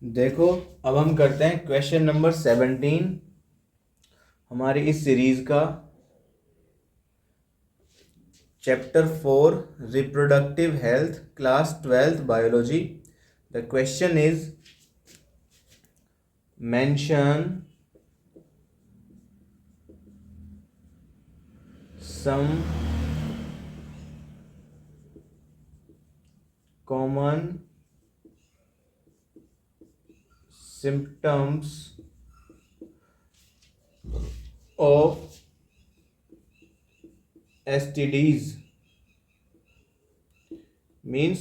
देखो, अब हम करते हैं क्वेश्चन नंबर 17 हमारी इस सीरीज का, chapter 4 reproductive health, class 12th biology. The question is mention some common symptoms of STDs। मीन्स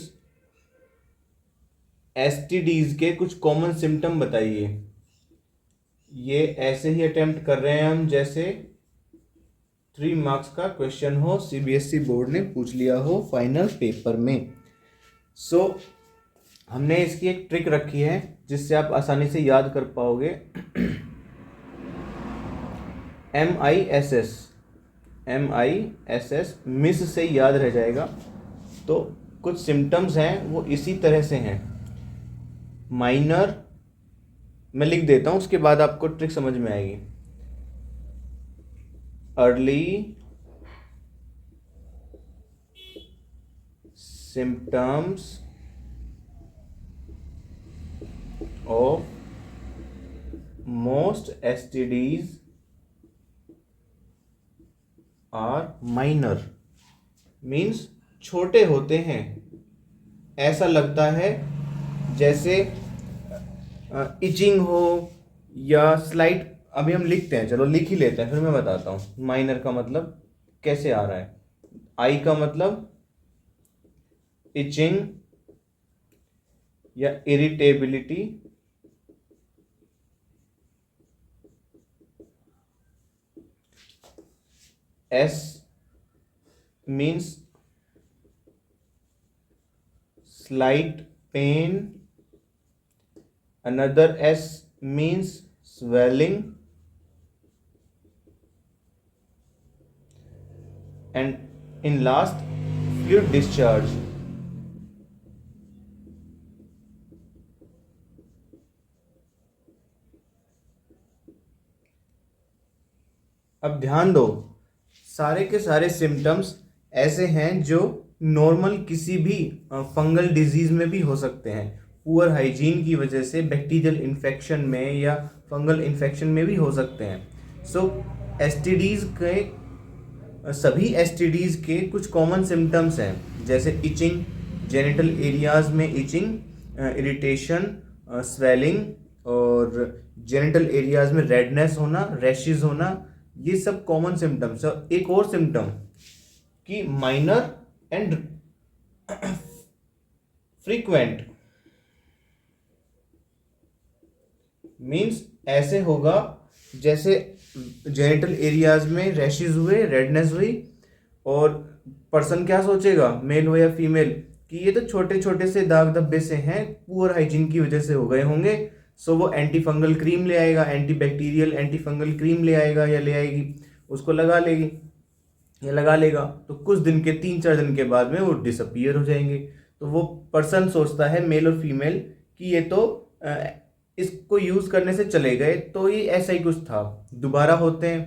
STDs के कुछ कॉमन सिम्टम बताइए। ये ऐसे ही अटेम्प्ट कर रहे हैं हम जैसे 3 मार्क्स का क्वेश्चन हो, CBSE बोर्ड ने पूछ लिया हो फाइनल पेपर में। हमने इसकी एक ट्रिक रखी है जिससे आप आसानी से याद कर पाओगे। MISS मिस से याद रह जाएगा। तो कुछ सिम्टम्स हैं वो इसी तरह से हैं। माइनर मैं लिख देता हूँ, उसके बाद आपको ट्रिक समझ में आएगी। Early symptoms of most STDs are minor। Means छोटे होते हैं। ऐसा लगता है जैसे इचिंग हो या स्लाइट। अभी हम लिखते हैं, चलो लिख ही लेते हैं, फिर मैं बताता हूँ माइनर का मतलब कैसे आ रहा है। आई का मतलब इचिंग या irritability, S means slight pain, another S means swelling, and in last fluid discharge। अब ध्यान दो, सारे के सारे सिम्टम्स ऐसे हैं जो नॉर्मल किसी भी फंगल डिजीज में भी हो सकते हैं। पुअर हाइजीन की वजह से बैक्टीरियल इन्फेक्शन में या फंगल इन्फेक्शन में भी हो सकते हैं। एसटीडीज के सभी एसटीडीज के कुछ कॉमन सिम्टम्स हैं, जैसे इचिंग, जेनिटल एरियाज में इचिंग, इरिटेशन, स्वेलिंग, और जेनिटल एरियाज में रेडनेस होना, रैशेज होना, ये सब कॉमन सिम्टम्स है। एक और सिम्टम कि माइनर एंड फ्रीक्वेंट। मीन्स ऐसे होगा जैसे जेनिटल एरियाज में रैशेज हुए, रेडनेस हुई, और पर्सन क्या सोचेगा, मेल हो या फीमेल, कि ये तो छोटे छोटे से दाग धब्बे से हैं, पुअर हाइजीन की वजह से हो गए होंगे। वो एंटी फंगल क्रीम ले आएगा, anti bacterial anti fungal cream ले आएगा या ले आएगी, उसको लगा लेगी या लगा लेगा। तो कुछ दिन के 3-4 दिन के बाद में वो डिसअपियर हो जाएंगे। तो वो पर्सन सोचता है, मेल और फीमेल, कि ये तो इसको यूज करने से चले गए, तो ये ऐसा ही कुछ था। दोबारा होते हैं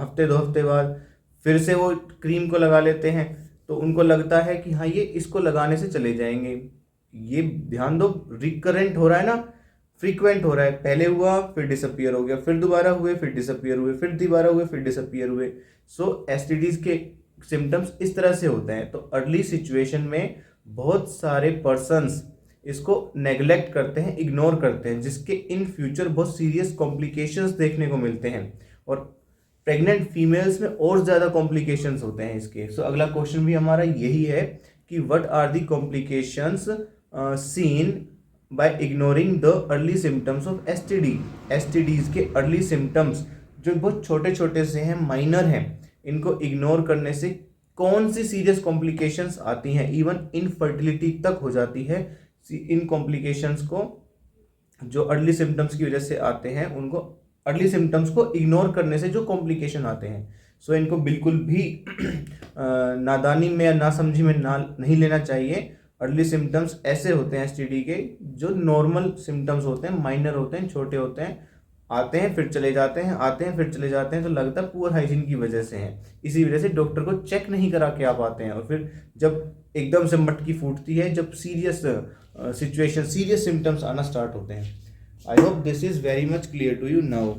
हफ्ते 2 हफ्ते बाद, फिर से वो क्रीम को लगा लेते हैं, तो उनको लगता है कि हाँ ये इसको लगाने से चले जाएंगे। ये ध्यान दो, रिकरेंट हो रहा है ना, फ्रीक्वेंट हो रहा है। पहले हुआ, फिर डिसअपियर हो गया, फिर दोबारा हुए, फिर डिसअपियर हुए, फिर दोबारा हुए, फिर डिसअपियर हुए। एसटीडीज के सिम्टम्स इस तरह से होते हैं। तो अर्ली सिचुएशन में बहुत सारे पर्सन्स इसको नेग्लेक्ट करते हैं, इग्नोर करते हैं, जिसके इन फ्यूचर बहुत सीरियस कॉम्प्लिकेशंस देखने को मिलते हैं, और प्रेग्नेंट फीमेल्स में और ज़्यादा कॉम्प्लिकेशंस होते हैं इसके। अगला क्वेश्चन भी हमारा यही है कि what are the complications seen by ignoring the early symptoms of STD. STDs के अर्ली सिम्टम्स जो बहुत छोटे छोटे से हैं, माइनर हैं, इनको इग्नोर करने से कौन सी सीरियस कॉम्प्लिकेशंस आती हैं, इवन इनफर्टिलिटी तक हो जाती है। इन कॉम्प्लिकेशंस को जो अर्ली सिम्टम्स की वजह से आते हैं, उनको अर्ली सिम्टम्स को इग्नोर करने से जो कॉम्प्लिकेशन आते हैं, इनको बिल्कुल भी नादानी में या नासमझी में नहीं लेना चाहिए। अर्ली सिम्टम्स ऐसे होते हैं एसटीडी के जो नॉर्मल सिम्टम्स होते हैं, माइनर होते हैं, छोटे होते हैं, आते हैं फिर चले जाते हैं, आते हैं फिर चले जाते हैं, तो लगता है पुअर हाइजीन की वजह से है। इसी वजह से डॉक्टर को चेक नहीं करा के आप आते हैं, और फिर जब एकदम से मटकी फूटती है, जब सीरियस सिचुएशन, सीरियस सिम्टम्स आना स्टार्ट होते हैं। I hope this is very much clear to you now.